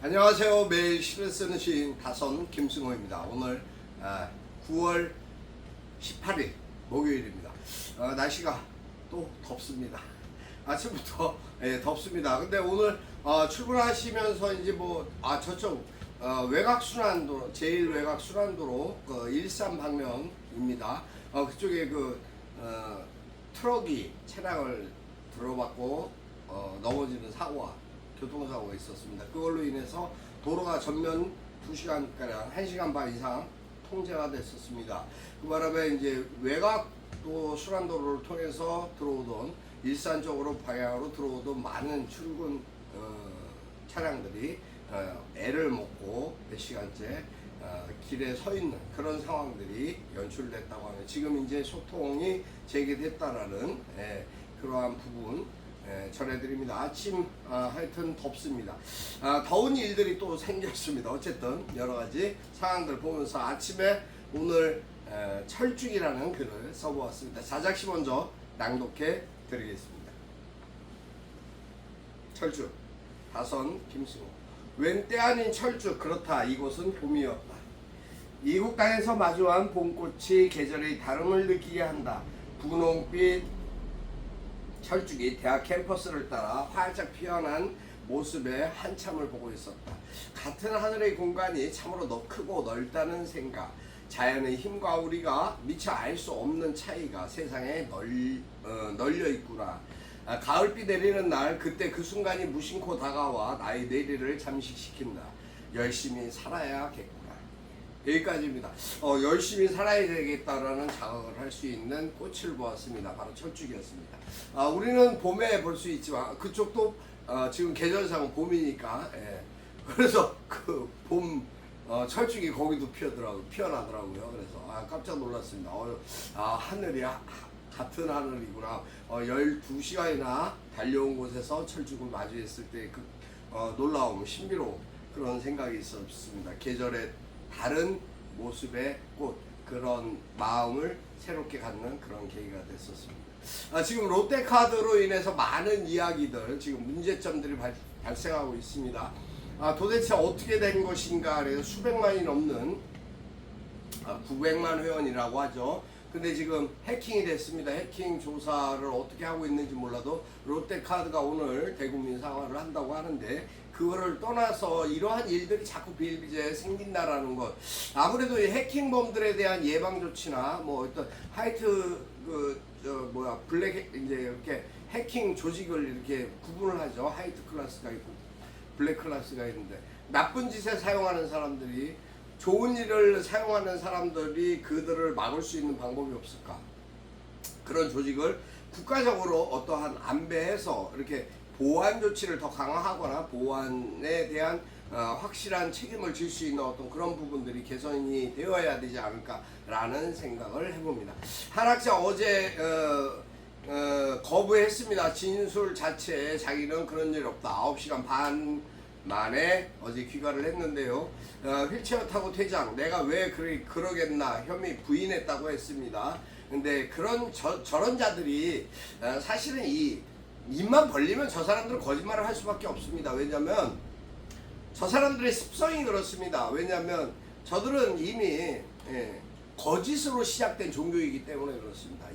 안녕하세요. 매일 시를 쓰는 시인 다선 김승호입니다. 오늘 9월 18일 목요일입니다. 날씨가 또 덥습니다. 아침부터 덥습니다. 근데 오늘 출근하시면서 이제 저쪽 외곽순환도로, 제일 외곽순환도로 일산 방면입니다. 그쪽에 트럭이 차량을 들어받고 넘어지는 교통사고가 있었습니다. 그걸로 인해서 도로가 전면 2시간가량, 1시간 반 이상 통제가 됐었습니다. 그 바람에 이제 외곽도 순환도로를 통해서 들어오던 일산 쪽으로 방향으로 들어오던 많은 출근 차량들이 애를 먹고 몇 시간째 길에 서 있는 그런 상황들이 연출됐다고 하네요. 지금 이제 소통이 재개됐다라는 그러한 부분 전해드립니다. 아침 하여튼 덥습니다. 더운 일들이 또 생겼습니다. 어쨌든 여러가지 상황들 보면서 아침에 오늘 철쭉이라는 글을 써보았습니다. 자작시 먼저 낭독해 드리겠습니다. 철쭉, 다선 김승호. 웬 때 아닌 철쭉, 그렇다 이곳은 봄이었다. 이국 땅에서 마주한 봄꽃이 계절의 다름을 느끼게 한다. 분홍빛 철쭉이 대학 캠퍼스를 따라 활짝 피어난 모습에 한참을 보고 있었다. 같은 하늘의 공간이 참으로 크고 넓다는 생각, 자연의 힘과 우리가 미처 알 수 없는 차이가 세상에 널려 있구나. 가을비 내리는 날, 그때 그 순간이 무심코 다가와 나의 뇌리를 잠식시킨다. 열심히 살아야겠구나. 여기까지입니다. 열심히 살아야 되겠다라는 자각을 할 수 있는 꽃을 보았습니다. 바로 철쭉이었습니다. 우리는 봄에 볼 수 있지만 그쪽도 지금 계절상 봄이니까 그래서 그 봄 철쭉이 거기도 피어나더라고요. 그래서 깜짝 놀랐습니다. 하늘이 같은 하늘이구나. 12시간이나 달려온 곳에서 철쭉을 마주했을 때 그 놀라움, 신비로움, 그런 생각이 있었습니다. 계절의 다른 모습의 꽃, 그런 마음을 새롭게 갖는 그런 계기가 됐었습니다. 지금 롯데카드로 인해서 많은 이야기들, 지금 문제점들이 발생하고 있습니다. 도대체 어떻게 된 것인가. 그래서 수백만이 넘는 900만 회원이라고 하죠. 근데 지금 해킹이 됐습니다. 해킹 조사를 어떻게 하고 있는지 몰라도 롯데카드가 오늘 대국민 사과를 한다고 하는데, 그거를 떠나서 이러한 일들이 자꾸 비일비재에 생긴다라는 것, 아무래도 이 해킹범들에 대한 예방 조치나 어떤 블랙 이제 이렇게 해킹 조직을 이렇게 구분을 하죠. 화이트 클래스가 있고 블랙 클래스가 있는데, 나쁜 짓에 사용하는 사람들이, 좋은 일을 사용하는 사람들이 그들을 막을 수 있는 방법이 없을까? 그런 조직을 국가적으로 어떠한 안배해서 이렇게 보안 조치를 더 강화하거나 보안에 대한 확실한 책임을 질 수 있는 어떤 그런 부분들이 개선이 되어야 되지 않을까라는 생각을 해봅니다. 한학자 어제 거부했습니다. 진술 자체에 자기는 그런 일 없다. 9시간 반 만에 어제 귀가를 했는데요. 휠체어 타고 퇴장, 내가 왜 그러겠나 혐의 부인했다고 했습니다. 근데 저런 자들이 사실은 입만 벌리면 저 사람들은 거짓말을 할 수밖에 없습니다. 왜냐면 저 사람들의 습성이 그렇습니다. 왜냐면 저들은 이미 거짓으로 시작된 종교이기 때문에 그렇습니다.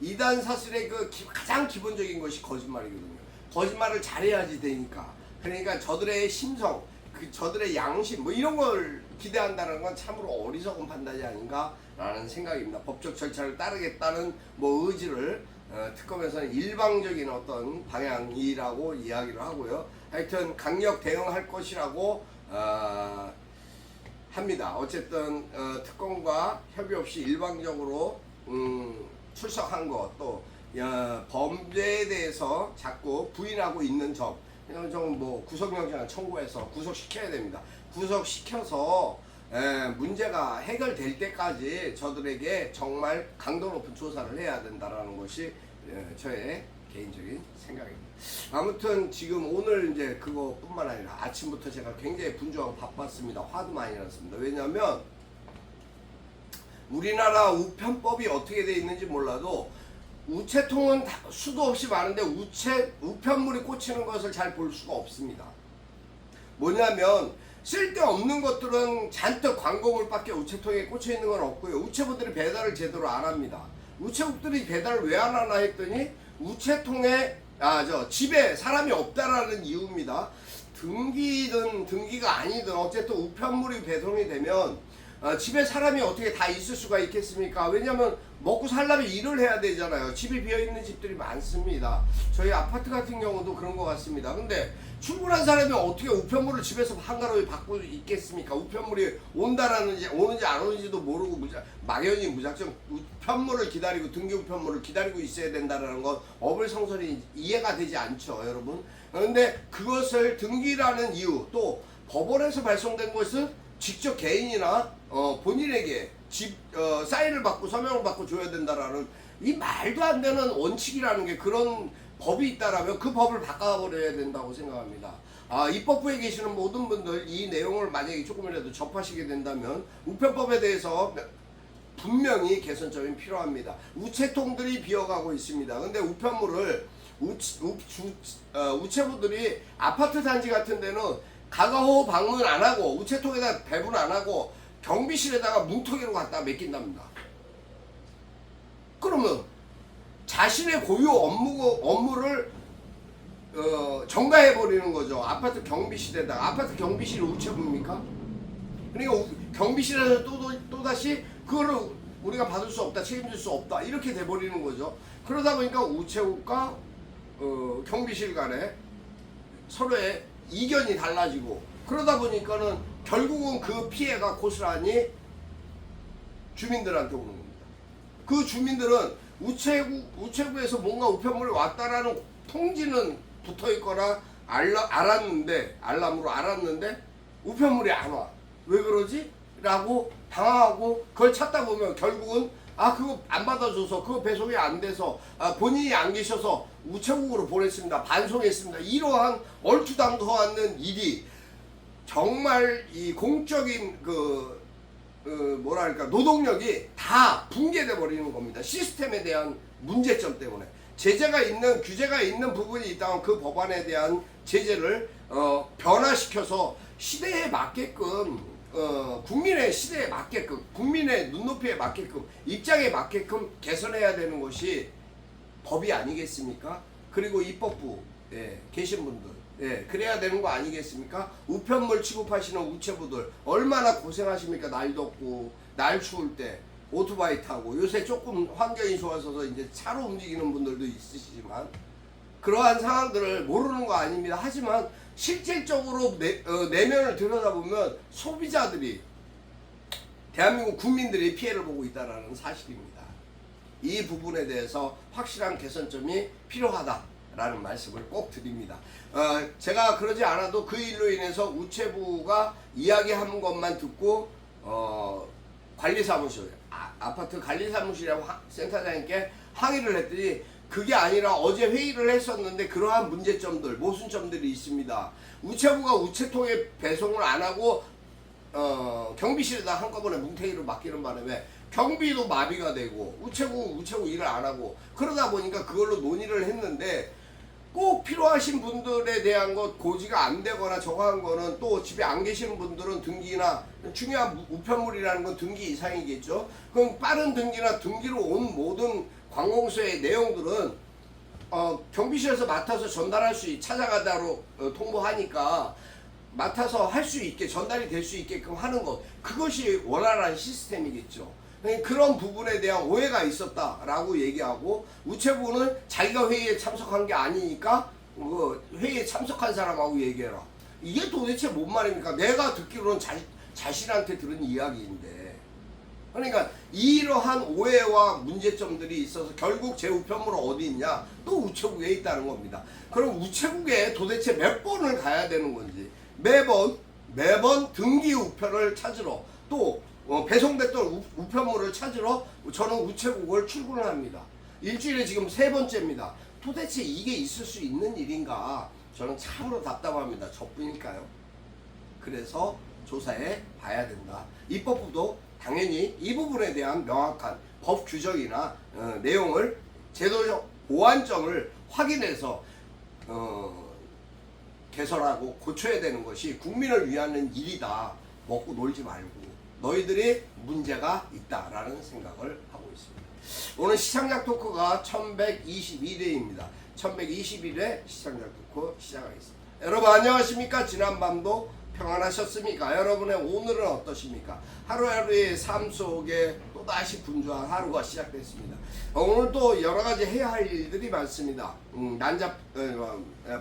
이단 사슬의 가장 기본적인 것이 거짓말이거든요. 거짓말을 잘해야지 되니까. 그러니까 저들의 심성, 저들의 양심 이런 걸 기대한다는 건 참으로 어리석은 판단이 아닌가라는 생각입니다. 법적 절차를 따르겠다는 의지를 특검에서는 일방적인 어떤 방향이라고 이야기를 하고요. 하여튼 강력 대응할 것이라고 합니다. 어쨌든 특검과 협의 없이 일방적으로 출석한 것, 또 범죄에 대해서 자꾸 부인하고 있는 점, 이런 좀 구속영장 청구해서 구속시켜야 됩니다. 구속시켜서 문제가 해결될 때까지 저들에게 정말 강도 높은 조사를 해야 된다라는 것이 저의 개인적인 생각입니다. 아무튼 지금 오늘 이제 그것뿐만 아니라 아침부터 제가 굉장히 분주하고 바빴습니다. 화도 많이 났습니다. 왜냐하면 우리나라 우편법이 어떻게 되어 있는지 몰라도 우체통은 수도 없이 많은데 우편물이 꽂히는 것을 잘 볼 수가 없습니다. 뭐냐면 쓸데없는 것들은 잔뜩 광고물밖에 우체통에 꽂혀 있는 건 없고요. 우체부들이 배달을 제대로 안 합니다. 우체국들이 배달을 왜 안 하나 했더니 우체통에 집에 사람이 없다라는 이유입니다. 등기든 등기가 아니든 어쨌든 우편물이 배송이 되면 집에 사람이 어떻게 다 있을 수가 있겠습니까? 왜냐면 먹고 살려면 일을 해야 되잖아요. 집이 비어있는 집들이 많습니다. 저희 아파트 같은 경우도 그런 것 같습니다. 근데 출근한 사람이 어떻게 우편물을 집에서 한가로이 받고 있겠습니까? 우편물이 오는지 안 오는지도 모르고 막연히 무작정 우편물을 기다리고 등기 우편물을 기다리고 있어야 된다는 건 어불성설이 이해가 되지 않죠, 여러분. 그런데 그것을 등기라는 이유, 또 법원에서 발송된 것은 직접 개인이나 본인에게 사인을 받고 서명을 받고 줘야 된다라는 이 말도 안 되는 원칙이라는 게, 그런 법이 있다라면 그 법을 바꿔버려야 된다고 생각합니다. 입법부에 계시는 모든 분들 이 내용을 만약에 조금이라도 접하시게 된다면 우편법에 대해서 분명히 개선점이 필요합니다. 우체통들이 비어가고 있습니다. 근데 우편물을 우체부들이 아파트 단지 같은 데는 가가호 방문 안 하고 우체통에다 배분 안 하고 경비실에다가 뭉텅이로 갖다 맡긴답니다. 그러면 자신의 고유 업무를 전가해 버리는 거죠. 아파트 경비실에다가. 아파트 경비실이 우체부입니까? 그러니까 경비실에서 또다시 그거를 우리가 받을 수 없다, 책임질 수 없다, 이렇게 돼 버리는 거죠. 그러다 보니까 우체국과 경비실 간에 서로의 이견이 달라지고, 그러다 보니까는 결국은 그 피해가 고스란히 주민들한테 오는 겁니다. 그 주민들은 우체국에서 뭔가 우편물이 왔다라는 통지는 붙어 있거나 알람으로 알았는데 우편물이 안 와. 왜 그러지? 라고 당황하고 그걸 찾다 보면 결국은 그거 안 받아줘서, 그거 배송이 안 돼서, 본인이 안 계셔서 우체국으로 보냈습니다, 반송했습니다, 이러한 얼토당토 않는 일이 정말 이 공적인 노동력이 다 붕괴돼 버리는 겁니다. 시스템에 대한 문제점 때문에. 규제가 있는 부분이 있다면 그 법안에 대한 제재를 변화시켜서 시대에 맞게끔, 국민의 시대에 맞게끔, 국민의 눈높이에 맞게끔, 입장에 맞게끔 개선해야 되는 것이 법이 아니겠습니까? 그리고 입법부 계신 분들, 그래야 되는 거 아니겠습니까? 우편물 취급하시는 우체부들 얼마나 고생하십니까? 날 덥고 날 추울 때 오토바이 타고, 요새 조금 환경이 좋아져서 이제 차로 움직이는 분들도 있으시지만 그러한 상황들을 모르는 거 아닙니다. 하지만 실질적으로 내면을 들여다보면 소비자들이, 대한민국 국민들이 피해를 보고 있다는 사실입니다. 이 부분에 대해서 확실한 개선점이 필요하다라는 말씀을 꼭 드립니다. 제가 그러지 않아도 그 일로 인해서 우체부가 이야기한 것만 듣고 관리사무실, 아파트 관리사무실에 센터장님께 항의를 했더니 그게 아니라 어제 회의를 했었는데 그러한 문제점들, 모순점들이 있습니다. 우체부가 우체통에 배송을 안 하고 경비실에다 한꺼번에 뭉탱이로 맡기는 바람에 경비도 마비가 되고 우체국 일을 안 하고, 그러다 보니까 그걸로 논의를 했는데 꼭 필요하신 분들에 대한 것 고지가 안 되거나 정한 거는, 또 집에 안 계시는 분들은 등기나, 중요한 우편물이라는 건 등기 이상이겠죠. 그럼 빠른 등기나 등기로 온 모든 관공서의 내용들은 경비실에서 맡아서 전달할 수 찾아가다로 통보하니까 맡아서 할 수 있게, 전달이 될 수 있게끔 하는 것, 그것이 원활한 시스템이겠죠. 그런 부분에 대한 오해가 있었다라고 얘기하고, 우체부는 자기가 회의에 참석한 게 아니니까 회의에 참석한 사람하고 얘기해라. 이게 도대체 뭔 말입니까? 내가 듣기로는 자신한테 들은 이야기인데. 그러니까 이러한 오해와 문제점들이 있어서 결국 제 우편물은 어디 있냐? 또 우체국에 있다는 겁니다. 그럼 우체국에 도대체 몇 번을 가야 되는 건지, 매번 등기 우편을 찾으러, 또 배송됐던 우편물을 찾으러 저는 우체국을 출근을 합니다. 일주일에 지금 3번째입니다. 도대체 이게 있을 수 있는 일인가? 저는 참으로 답답합니다. 저뿐일까요? 그래서 조사해 봐야 된다. 입법부도 당연히 이 부분에 대한 명확한 법 규정이나 내용을, 제도적 보완점을 확인해서 개선하고 고쳐야 되는 것이 국민을 위한 일이다. 먹고 놀지 말고 너희들이 문제가 있다라는 생각을 하고 있습니다. 오늘 시청자 토크가 1122회입니다. 1121회 시청자 토크 시작하겠습니다. 여러분 안녕하십니까? 지난밤도 평안하셨습니까? 여러분의 오늘은 어떠십니까? 하루하루의 삶 속에 또다시 분주한 하루가 시작됐습니다. 오늘 또 여러가지 해야 할 일들이 많습니다.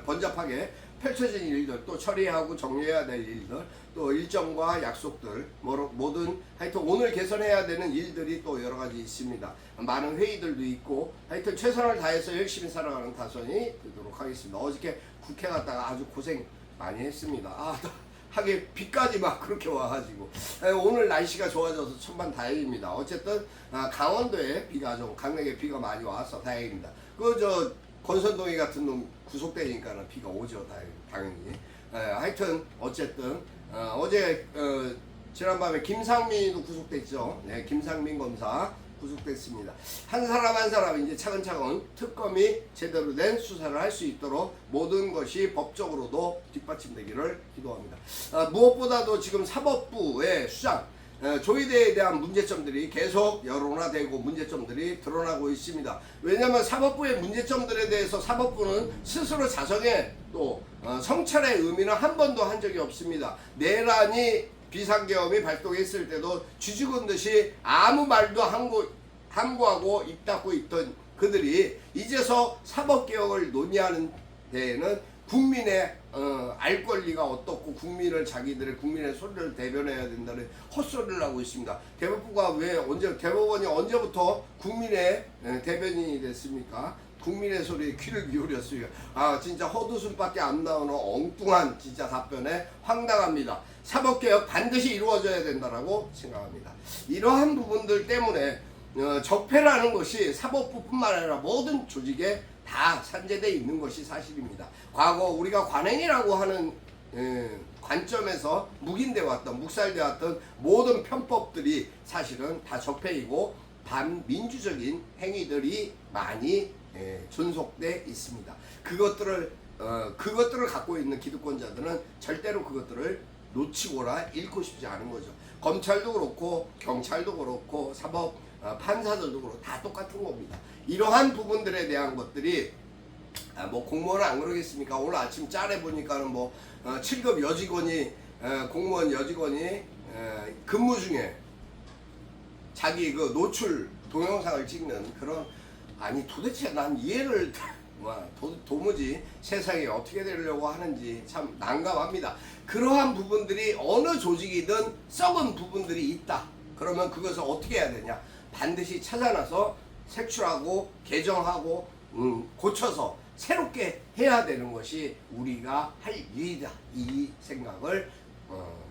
번잡하게 펼쳐진 일들, 또 처리하고 정리해야 될 일들, 또 일정과 약속들, 모든 하여튼 오늘 개선해야 되는 일들이 또 여러가지 있습니다. 많은 회의들도 있고 하여튼 최선을 다해서 열심히 살아가는 다선이 되도록 하겠습니다. 어저께 국회 갔다가 아주 고생 많이 했습니다. 하게 비까지 막 그렇게 와가지고 오늘 날씨가 좋아져서 천만다행입니다. 어쨌든 강원도에 비가 좀 강하게 비가 많이 와서 다행입니다. 권선동이 같은 놈 구속되니까는 비가 오죠, 당연히. 하여튼 어쨌든 어제 지난밤에 김상민도 구속됐죠. 네, 김상민 검사 구속됐습니다. 한 사람 한 사람 이제 차근차근 특검이 제대로 된 수사를 할 수 있도록 모든 것이 법적으로도 뒷받침되기를 기도합니다. 무엇보다도 지금 사법부의 수장 조희대에 대한 문제점들이 계속 여론화되고 문제점들이 드러나고 있습니다. 왜냐하면 사법부의 문제점들에 대해서 사법부는 스스로 자성의 또 성찰의 의미는 한 번도 한 적이 없습니다. 내란이 비상계엄이 발동했을 때도 쥐죽은 듯이 아무 말도 함구하고 입 닫고 있던 그들이 이제서 사법개혁을 논의하는 데에는 국민의 알 권리가 어떻고 국민의 소리를 대변해야 된다는 헛소리를 하고 있습니다. 대법원이 언제부터 국민의 대변인이 됐습니까? 국민의 소리에 귀를 기울였어요. 진짜 헛웃음밖에 안 나오는 엉뚱한 진짜 답변에 황당합니다. 사법개혁 반드시 이루어져야 된다라고 생각합니다. 이러한 부분들 때문에 적폐라는 것이 사법부뿐만 아니라 모든 조직에 다 산재되어 있는 것이 사실입니다. 과거 우리가 관행이라고 하는 관점에서 묵인돼 왔던 묵살돼 왔던 모든 편법들이 사실은 다 적폐이고 반민주적인 행위들이 많이 존속돼 있습니다. 그것들을 갖고 있는 기득권자들은 절대로 그것들을 놓치거나 잃고 싶지 않은 거죠. 검찰도 그렇고 경찰도 그렇고 판사들도 그렇고 다 똑같은 겁니다. 이러한 부분들에 대한 것들이 공무원은 안 그러겠습니까? 오늘 아침 짤에 보니까는 7급 여직원이 공무원 여직원이 근무 중에 자기 그 노출 동영상을 찍는 그런 도대체 난 이해를 도무지 세상에 어떻게 되려고 하는지 참 난감합니다. 그러한 부분들이 어느 조직이든 썩은 부분들이 있다. 그러면 그것을 어떻게 해야 되냐? 반드시 찾아나서 색출하고 개정하고 고쳐서 새롭게 해야 되는 것이 우리가 할 일이다. 이 생각을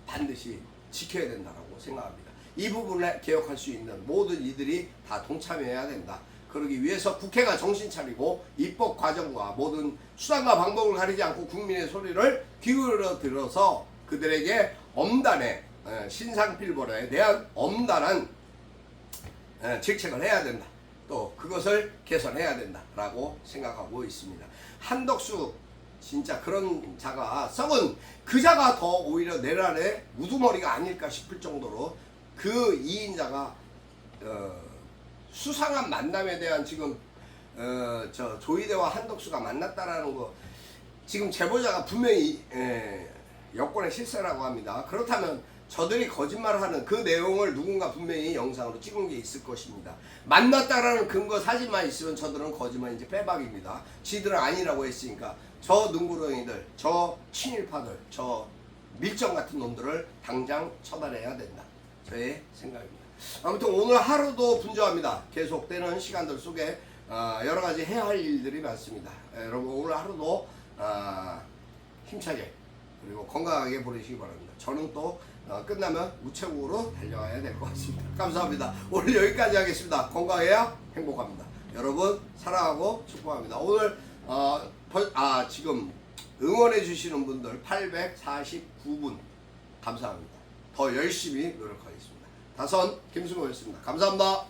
반드시 지켜야 된다고 생각합니다. 이 부분을 개혁할 수 있는 모든 이들이 다 동참해야 된다. 그러기 위해서 국회가 정신 차리고 입법 과정과 모든 수단과 방법을 가리지 않고 국민의 소리를 기울여 들어서 그들에게 엄단의 신상필벌에 대한 엄단한 직책을 해야 된다. 또 그것을 개선해야 된다라고 생각하고 있습니다. 한덕수 진짜 그런 자가 썩은 그 자가 더 오히려 내란의 우두머리가 아닐까 싶을 정도로 그 이인자가 수상한 만남에 대한 지금 조희대와 한덕수가 만났다라는 거 지금 제보자가 분명히 여권의 실세라고 합니다. 그렇다면 저들이 거짓말하는 그 내용을 누군가 분명히 영상으로 찍은 게 있을 것입니다. 만났다라는 근거 사진만 있으면 저들은 거짓말 이제 빼박입니다. 지들은 아니라고 했으니까 저 능구렁이들, 저 친일파들, 저 밀정 같은 놈들을 당장 처단해야 된다. 저의 생각입니다. 아무튼 오늘 하루도 분주합니다. 계속되는 시간들 속에 여러 가지 해야 할 일들이 많습니다. 여러분 오늘 하루도 힘차게 그리고 건강하게 보내시기 바랍니다. 저는 또 끝나면 우체국으로 달려가야 될 것 같습니다. 감사합니다. 오늘 여기까지 하겠습니다. 건강해야 행복합니다. 여러분 사랑하고 축복합니다. 오늘 지금 응원해 주시는 분들 849분 감사합니다. 더 열심히 노력하겠습니다. 다선 김승호였습니다. 감사합니다.